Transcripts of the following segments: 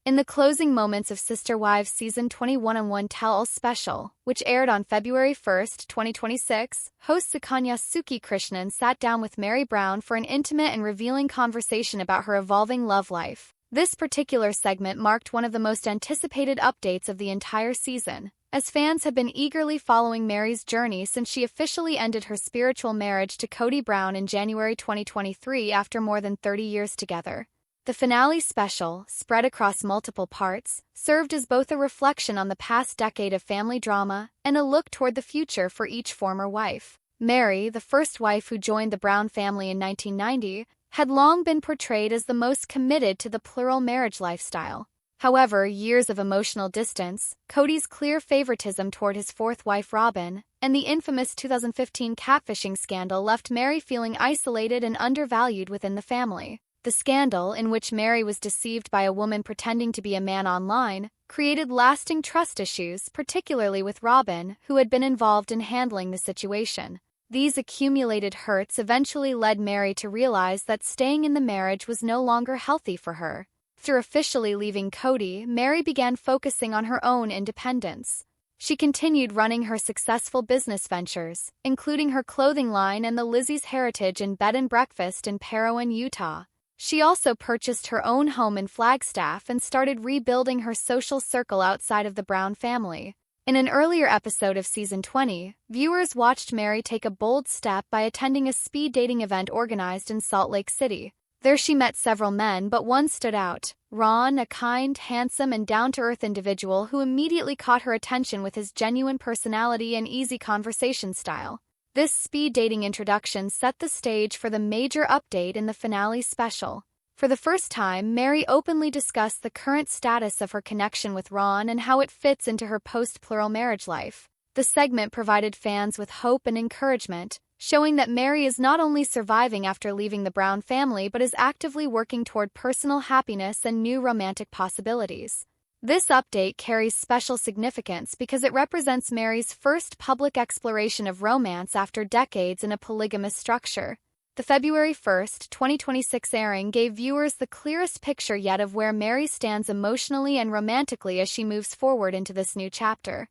In the closing moments of Sister Wives Season 21 Tell-All Special, which aired on February 1, 2026, host Sukanya Suki Krishnan sat down with Meri Brown for an intimate and revealing conversation about her evolving love life. This particular segment marked one of the most anticipated updates of the entire season, as fans have been eagerly following Meri's journey since she officially ended her spiritual marriage to Kody Brown in January 2023 after more than 30 years together. The finale special, spread across multiple parts, served as both a reflection on the past decade of family drama and a look toward the future for each former wife. Meri, the first wife who joined the Brown family in 1990, had long been portrayed as the most committed to the plural marriage lifestyle. However, years of emotional distance, Kody's clear favoritism toward his fourth wife Robyn, and the infamous 2015 catfishing scandal left Meri feeling isolated and undervalued within the family. The scandal, in which Meri was deceived by a woman pretending to be a man online, created lasting trust issues, particularly with Robyn, who had been involved in handling the situation. These accumulated hurts eventually led Meri to realize that staying in the marriage was no longer healthy for her. After officially leaving Kody, Meri began focusing on her own independence. She continued running her successful business ventures, including her clothing line and the Lizzie's Heritage and Bed and Breakfast in Parowan, Utah. She also purchased her own home in Flagstaff and started rebuilding her social circle outside of the Brown family. In an earlier episode of Season 20, viewers watched Meri take a bold step by attending a speed dating event organized in Salt Lake City. There she met several men, but one stood out: Ron, a kind, handsome, and down-to-earth individual who immediately caught her attention with his genuine personality and easy conversation style. This speed dating introduction set the stage for the major update in the finale special. For the first time, Meri openly discussed the current status of her connection with Ron and how it fits into her post-plural marriage life. The segment provided fans with hope and encouragement, showing that Meri is not only surviving after leaving the Brown family but is actively working toward personal happiness and new romantic possibilities. This update carries special significance because it represents Meri's first public exploration of romance after decades in a polygamous structure. The February 1, 2026 airing gave viewers the clearest picture yet of where Meri stands emotionally and romantically as she moves forward into this new chapter.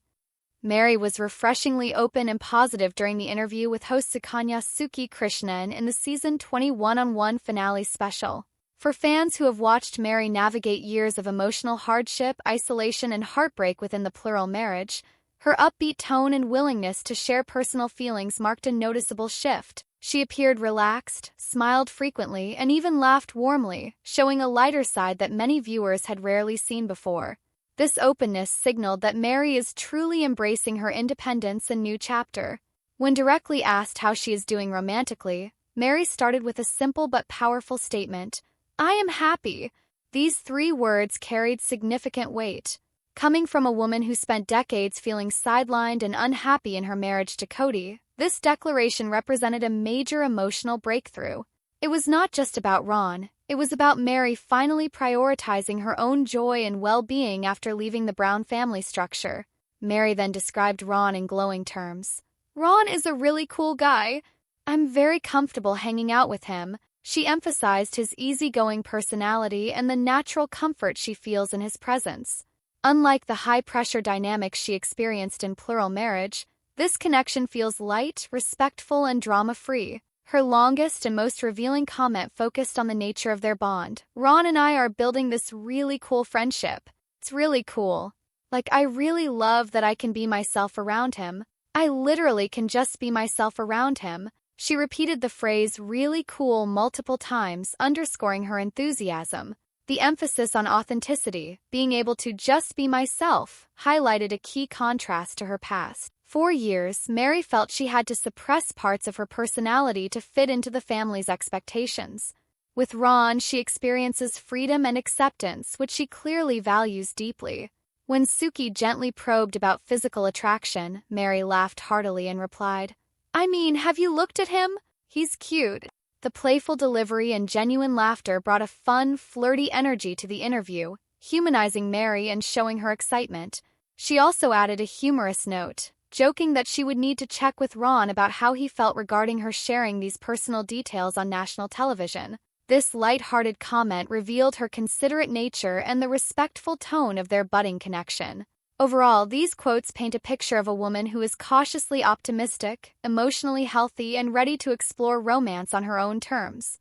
Meri was refreshingly open and positive during the interview with host Sukanya Suki Krishnan in the Season 21 finale special. For fans who have watched Meri navigate years of emotional hardship, isolation, and heartbreak within the plural marriage, her upbeat tone and willingness to share personal feelings marked a noticeable shift. She appeared relaxed, smiled frequently, and even laughed warmly, showing a lighter side that many viewers had rarely seen before. This openness signaled that Meri is truly embracing her independence and new chapter. When directly asked how she is doing romantically, Meri started with a simple but powerful statement: "I am happy." These 3 words carried significant weight. Coming from a woman who spent decades feeling sidelined and unhappy in her marriage to Kody, this declaration represented a major emotional breakthrough. It was not just about Ron, it was about Meri finally prioritizing her own joy and well-being after leaving the Brown family structure. Meri then described Ron in glowing terms. "Ron is a really cool guy. I'm very comfortable hanging out with him." She emphasized his easygoing personality and the natural comfort she feels in his presence. Unlike the high-pressure dynamics she experienced in plural marriage, this connection feels light, respectful, and drama-free. Her longest and most revealing comment focused on the nature of their bond. "Ron and I are building this really cool friendship. It's really cool. Like, I really love that I can be myself around him. I literally can just be myself around him." She repeated the phrase "really cool" multiple times, underscoring her enthusiasm. The emphasis on authenticity, being able to just be myself, highlighted a key contrast to her past. For years, Meri felt she had to suppress parts of her personality to fit into the family's expectations. With Ron, she experiences freedom and acceptance, which she clearly values deeply. When Suki gently probed about physical attraction, Meri laughed heartily and replied, "I mean, have you looked at him? He's cute." The playful delivery and genuine laughter brought a fun, flirty energy to the interview, humanizing Meri and showing her excitement. She also added a humorous note, joking that she would need to check with Ron about how he felt regarding her sharing these personal details on national television. This light-hearted comment revealed her considerate nature and the respectful tone of their budding connection. Overall, these quotes paint a picture of a woman who is cautiously optimistic, emotionally healthy, and ready to explore romance on her own terms.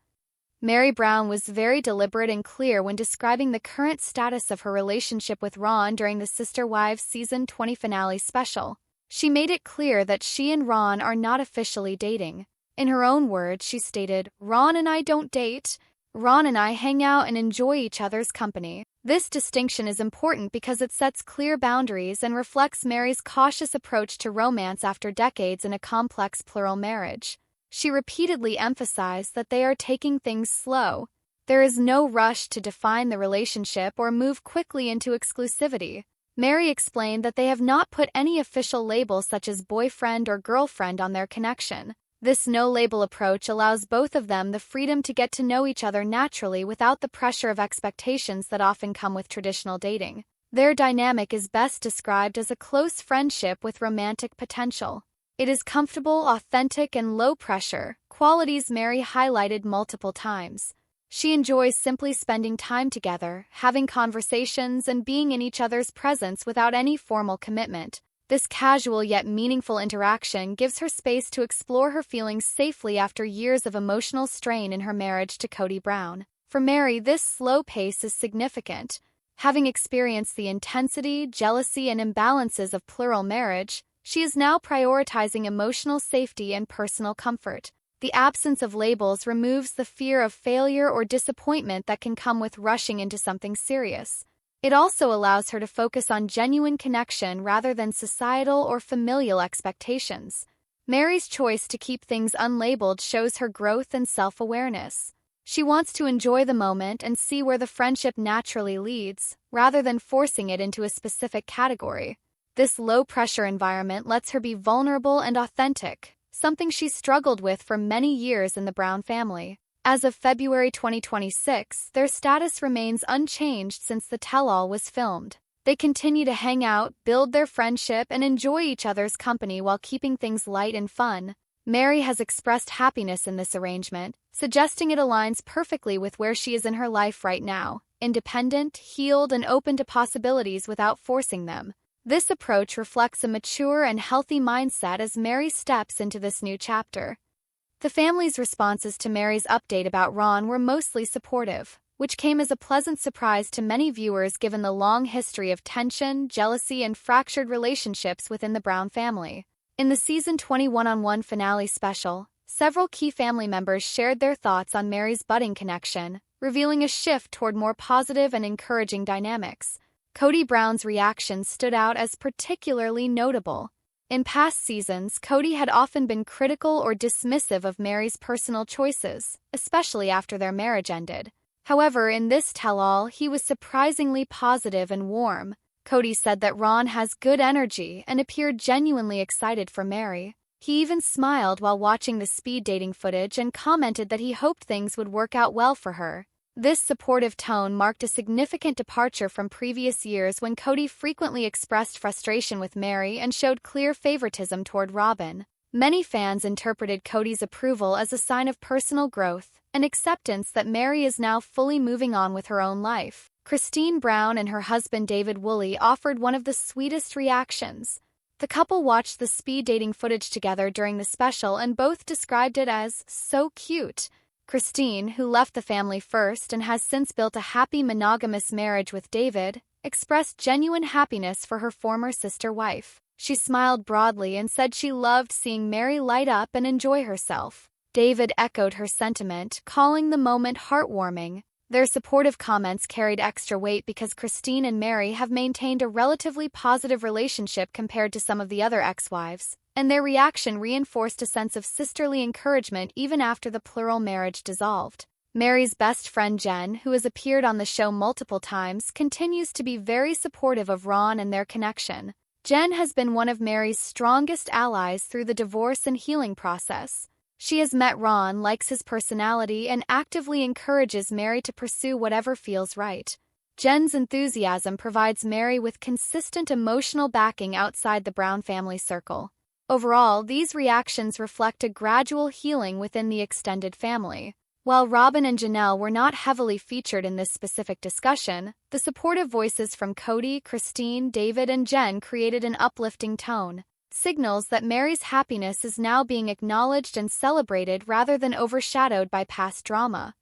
Meri Brown was very deliberate and clear when describing the current status of her relationship with Ron during the Sister Wives Season 20 finale special. She made it clear that she and Ron are not officially dating. In her own words, she stated, "Ron and I don't date. Ron and I hang out and enjoy each other's company." This distinction is important because it sets clear boundaries and reflects Meri's cautious approach to romance after decades in a complex plural marriage. She repeatedly emphasized that they are taking things slow. There is no rush to define the relationship or move quickly into exclusivity. Meri explained that they have not put any official labels such as boyfriend or girlfriend on their connection. This no-label approach allows both of them the freedom to get to know each other naturally without the pressure of expectations that often come with traditional dating. Their dynamic is best described as a close friendship with romantic potential. It is comfortable, authentic, and low pressure, qualities Meri highlighted multiple times. She enjoys simply spending time together, having conversations, and being in each other's presence without any formal commitment. This casual yet meaningful interaction gives her space to explore her feelings safely after years of emotional strain in her marriage to Kody Brown. For Meri, this slow pace is significant. Having experienced the intensity, jealousy, and imbalances of plural marriage, she is now prioritizing emotional safety and personal comfort. The absence of labels removes the fear of failure or disappointment that can come with rushing into something serious. It also allows her to focus on genuine connection rather than societal or familial expectations. Meri's choice to keep things unlabeled shows her growth and self-awareness. She wants to enjoy the moment and see where the friendship naturally leads, rather than forcing it into a specific category. This low-pressure environment lets her be vulnerable and authentic, something she struggled with for many years in the Brown family. As of February 2026, their status remains unchanged since the tell-all was filmed. They continue to hang out, build their friendship, and enjoy each other's company while keeping things light and fun. Meri has expressed happiness in this arrangement, suggesting it aligns perfectly with where she is in her life right now, independent, healed, and open to possibilities without forcing them. This approach reflects a mature and healthy mindset as Meri steps into this new chapter. The family's responses to Meri's update about Ron were mostly supportive, which came as a pleasant surprise to many viewers given the long history of tension, jealousy, and fractured relationships within the Brown family. In the Season 20 one-on-one finale special, several key family members shared their thoughts on Meri's budding connection, revealing a shift toward more positive and encouraging dynamics. Kody Brown's reaction stood out as particularly notable. In past seasons, Kody had often been critical or dismissive of Meri's personal choices, especially after their marriage ended. However, in this tell-all, he was surprisingly positive and warm. Kody said that Ron has good energy and appeared genuinely excited for Meri. He even smiled while watching the speed dating footage and commented that he hoped things would work out well for her. This supportive tone marked a significant departure from previous years when Kody frequently expressed frustration with Meri and showed clear favoritism toward Robin. Many fans interpreted Kody's approval as a sign of personal growth and acceptance that Meri is now fully moving on with her own life. Christine Brown and her husband David Woolley offered one of the sweetest reactions. The couple watched the speed dating footage together during the special and both described it as so cute. Christine, who left the family first and has since built a happy monogamous marriage with David, expressed genuine happiness for her former sister wife. She smiled broadly and said she loved seeing Meri light up and enjoy herself. David echoed her sentiment, calling the moment heartwarming. Their supportive comments carried extra weight because Christine and Meri have maintained a relatively positive relationship compared to some of the other ex-wives, and their reaction reinforced a sense of sisterly encouragement even after the plural marriage dissolved. Meri's best friend Jen, who has appeared on the show multiple times, continues to be very supportive of Ron and their connection. Jen has been one of Meri's strongest allies through the divorce and healing process. She has met Ron, likes his personality, and actively encourages Meri to pursue whatever feels right. Jen's enthusiasm provides Meri with consistent emotional backing outside the Brown family circle. Overall, these reactions reflect a gradual healing within the extended family. While Robin and Janelle were not heavily featured in this specific discussion, the supportive voices from Kody, Christine, David, and Jen created an uplifting tone. Signals that Meri's happiness is now being acknowledged and celebrated rather than overshadowed by past drama.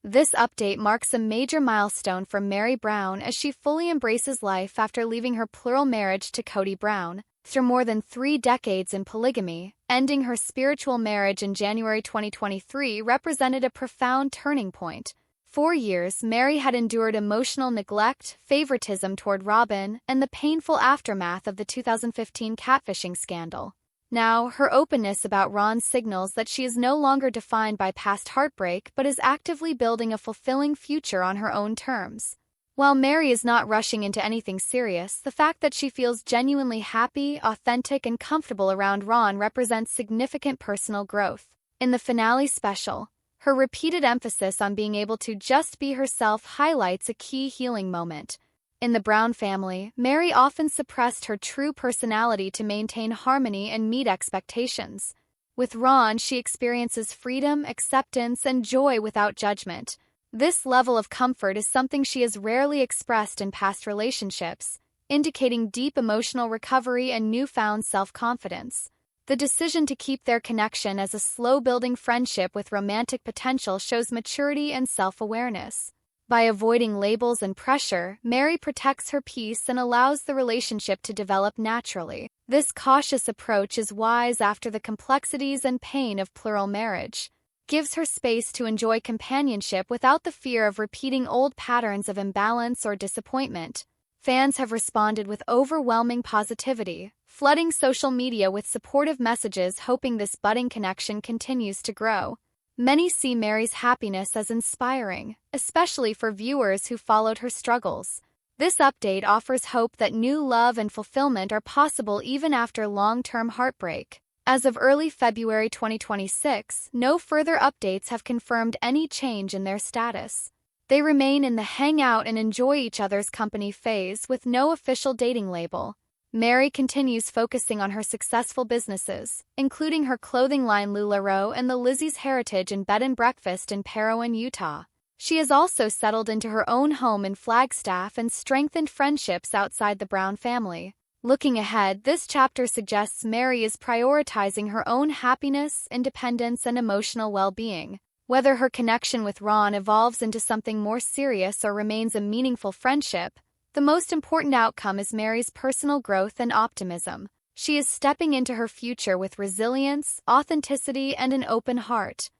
This update marks a major milestone for Meri Brown as she fully embraces life after leaving her plural marriage to Kody Brown. Through more than 3 decades in polygamy, ending her spiritual marriage in January 2023 represented a profound turning point. 4 years, Meri had endured emotional neglect, favoritism toward Robin, and the painful aftermath of the 2015 catfishing scandal. Now, her openness about Ron signals that she is no longer defined by past heartbreak but is actively building a fulfilling future on her own terms. While Meri is not rushing into anything serious, the fact that she feels genuinely happy, authentic, and comfortable around Ron represents significant personal growth. In the finale special, her repeated emphasis on being able to just be herself highlights a key healing moment. In the Brown family, Meri often suppressed her true personality to maintain harmony and meet expectations. With Ron, she experiences freedom, acceptance, and joy without judgment. This level of comfort is something she has rarely expressed in past relationships, indicating deep emotional recovery and newfound self-confidence. The decision to keep their connection as a slow-building friendship with romantic potential shows maturity and self-awareness. By avoiding labels and pressure, Meri protects her peace and allows the relationship to develop naturally. This cautious approach is wise after the complexities and pain of plural marriage. Gives her space to enjoy companionship without the fear of repeating old patterns of imbalance or disappointment. Fans have responded with overwhelming positivity, flooding social media with supportive messages hoping this budding connection continues to grow. Many see Meri's happiness as inspiring, especially for viewers who followed her struggles. This update offers hope that new love and fulfillment are possible even after long-term heartbreak. As of early February 2026, no further updates have confirmed any change in their status. They remain in the hang out and enjoy each other's company phase with no official dating label. Meri continues focusing on her successful businesses, including her clothing line LuLaRoe and the Lizzie's Heritage and Bed and Breakfast in Parowan, Utah. She has also settled into her own home in Flagstaff and strengthened friendships outside the Brown family. Looking ahead, this chapter suggests Meri is prioritizing her own happiness, independence, and emotional well-being. Whether her connection with Ron evolves into something more serious or remains a meaningful friendship, the most important outcome is Meri's personal growth and optimism. She is stepping into her future with resilience, authenticity, and an open heart.